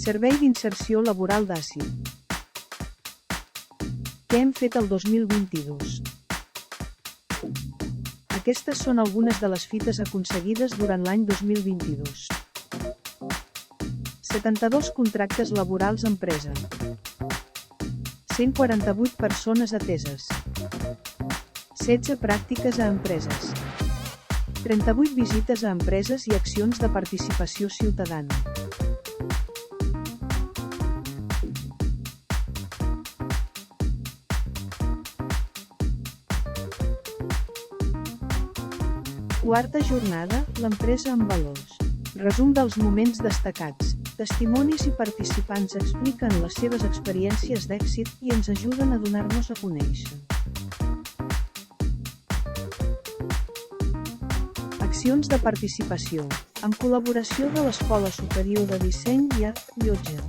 Servei d'inserció laboral d'ASI. Què hem fet el 2022? Aquestes són algunes de les fites aconseguides durant l'any 2022. 72 contractes laborals empresa. 148 persones ateses. 16 pràctiques a empreses. 38 visites a empreses i accions de participació ciutadana. Quarta jornada, l'empresa amb valors. Resum dels moments destacats. Testimonis i participants expliquen les seves experiències d'èxit i ens ajuden a donar-nos a conèixer. Accions de participació, amb col·laboració de l'Escola Superior de Disseny i Art Llotja.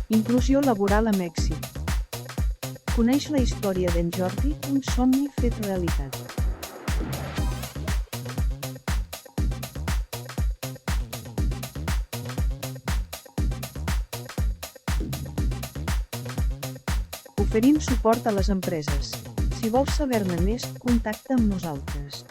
Inclusió laboral amb èxit. Coneix la història d'en Jordi, un somni fet realitat. Oferim suport a les empreses. Si vols saber-ne més, contacta amb nosaltres.